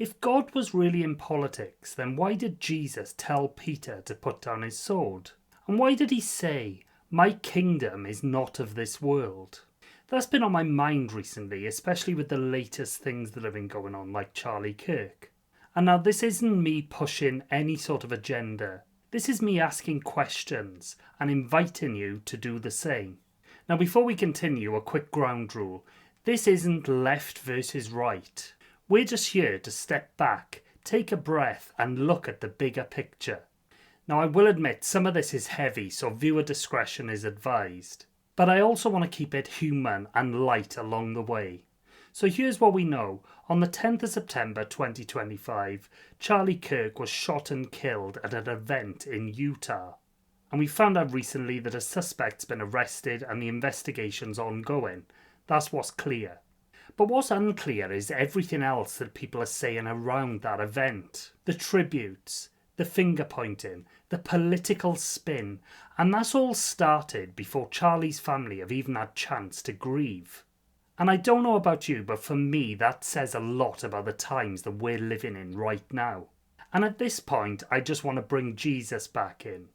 If God was really in politics, then why did Jesus tell Peter to put down his sword? And why did he say, "My kingdom is not of this world"? That's been on my mind recently, especially with the latest things that have been going on, like Charlie Kirk. And now this isn't me pushing any sort of agenda. This is me asking questions and inviting you to do the same. Now, before we continue, a quick ground rule. This isn't left versus right. We're just here to step back, take a breath and look at the bigger picture. Now, I will admit some of this is heavy, so viewer discretion is advised. But I also want to keep it human and light along the way. So here's what we know. On the 10th of September 2025, Charlie Kirk was shot and killed at an event in Utah. And we found out recently that a suspect's been arrested and the investigation's ongoing. That's what's clear. But what's unclear is everything else that people are saying around that event. The tributes, the finger pointing, the political spin, and that's all started before Charlie's family have even had a chance to grieve. And I don't know about you, but for me that says a lot about the times that we're living in right now. And at this point I just want to bring Jesus back in.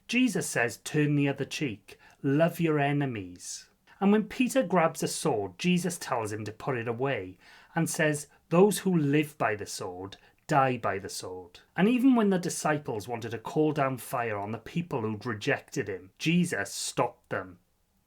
Jesus says, "Turn the other cheek, love your enemies." And when Peter grabs a sword, Jesus tells him to put it away and says, "Those who live by the sword die by the sword." And even when the disciples wanted to call down fire on the people who'd rejected him, Jesus stopped them.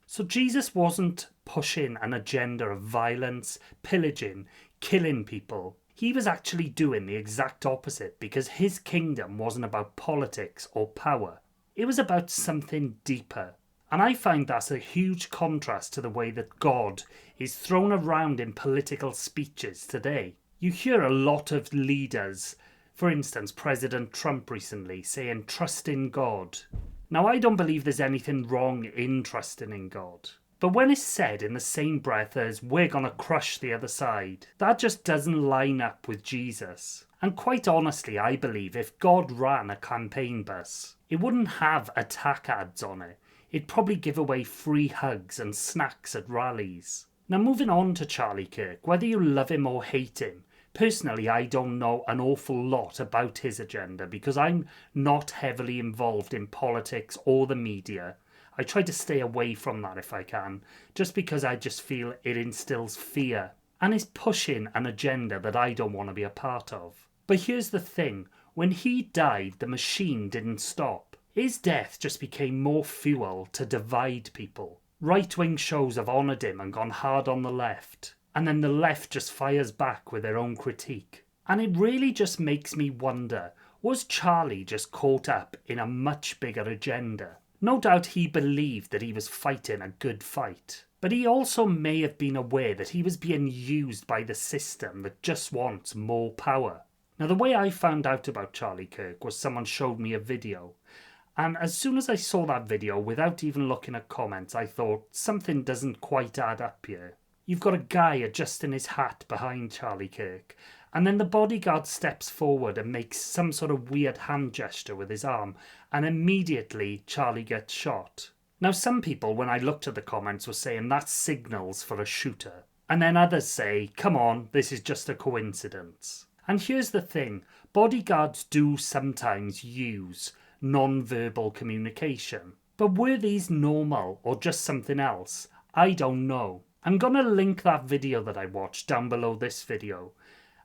So Jesus wasn't pushing an agenda of violence, pillaging, killing people. He was actually doing the exact opposite, because his kingdom wasn't about politics or power. It was about something deeper. And I find that's a huge contrast to the way that God is thrown around in political speeches today. You hear a lot of leaders, for instance President Trump recently, saying trust in God. Now, I don't believe there's anything wrong in trusting in God. But when it's said in the same breath as "we're gonna crush the other side," that just doesn't line up with Jesus. And quite honestly, I believe if God ran a campaign bus, it wouldn't have attack ads on it. It'd probably give away free hugs and snacks at rallies. Now, moving on to Charlie Kirk, whether you love him or hate him, personally I don't know an awful lot about his agenda because I'm not heavily involved in politics or the media. I try to stay away from that if I can, just because I just feel it instills fear and is pushing an agenda that I don't want to be a part of. But here's the thing, when he died the machine didn't stop. His death just became more fuel to divide people. Right-wing shows have honoured him and gone hard on the left, and then the left just fires back with their own critique. And it really just makes me wonder, was Charlie just caught up in a much bigger agenda? No doubt he believed that he was fighting a good fight, but he also may have been aware that he was being used by the system that just wants more power. Now, the way I found out about Charlie Kirk was someone showed me a video. And as soon as I saw that video, without even looking at comments, I thought something doesn't quite add up here. You've got a guy adjusting his hat behind Charlie Kirk, and then the bodyguard steps forward and makes some sort of weird hand gesture with his arm, and immediately Charlie gets shot. Now, some people, when I looked at the comments, were saying that's signals for a shooter. And then others say, come on, this is just a coincidence. And here's the thing, bodyguards do sometimes use non-verbal communication. But were these normal or just something else? I don't know. I'm gonna link that video that I watched down below this video.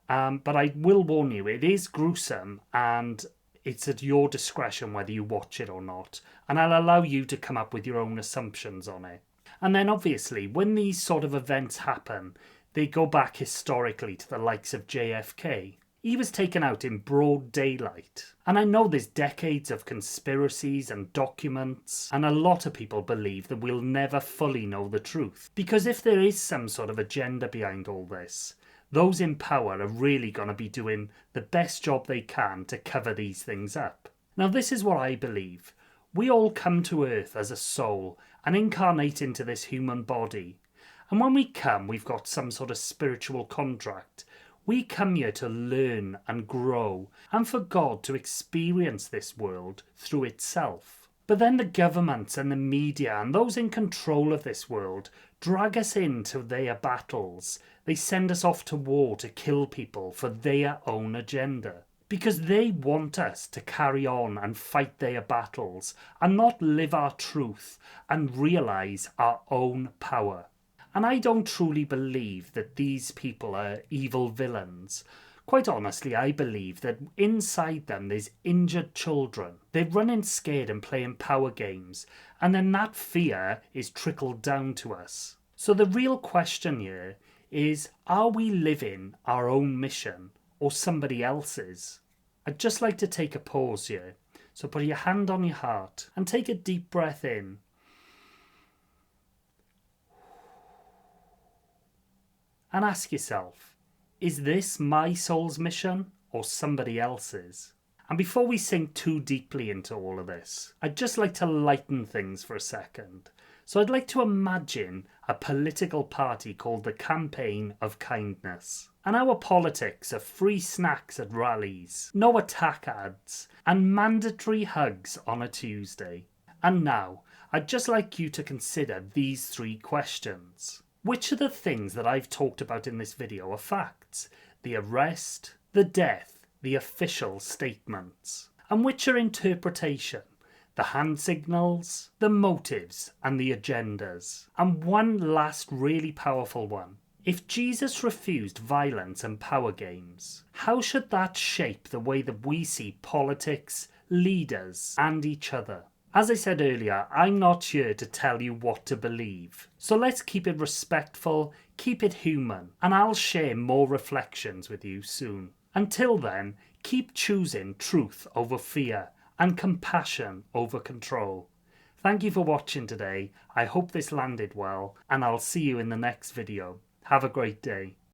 But I will warn you, it is gruesome and it's at your discretion whether you watch it or not. And I'll allow you to come up with your own assumptions on it. And then obviously, when these sort of events happen, they go back historically to the likes of JFK. He was taken out in broad daylight. And I know there's decades of conspiracies and documents, and a lot of people believe that we'll never fully know the truth. Because if there is some sort of agenda behind all this, those in power are really going to be doing the best job they can to cover these things up. Now, this is what I believe. We all come to Earth as a soul and incarnate into this human body. And when we come, we've got some sort of spiritual contract. We come here to learn and grow and for God to experience this world through itself. But then the governments and the media and those in control of this world drag us into their battles. They send us off to war to kill people for their own agenda. Because they want us to carry on and fight their battles and not live our truth and realise our own power. And I don't truly believe that these people are evil villains. Quite honestly, I believe that inside them there's injured children. They're running scared and playing power games, and then that fear is trickled down to us. So the real question here is, are we living our own mission or somebody else's? I'd just like to take a pause here. So put your hand on your heart and take a deep breath in. And ask yourself, is this my soul's mission or somebody else's? And before we sink too deeply into all of this, I'd just like to lighten things for a second. So I'd like to imagine a political party called the Campaign of Kindness. And our politics are free snacks at rallies, no attack ads, and mandatory hugs on a Tuesday. And now, I'd just like you to consider these 3 questions. Which of the things that I've talked about in this video are facts? The arrest, the death, the official statements. And which are interpretation? The hand signals, the motives, and the agendas. And one last really powerful one. If Jesus refused violence and power games, how should that shape the way that we see politics, leaders, and each other? As I said earlier, I'm not here to tell you what to believe. So let's keep it respectful, keep it human, and I'll share more reflections with you soon. Until then, keep choosing truth over fear and compassion over control. Thank you for watching today. I hope this landed well, and I'll see you in the next video. Have a great day.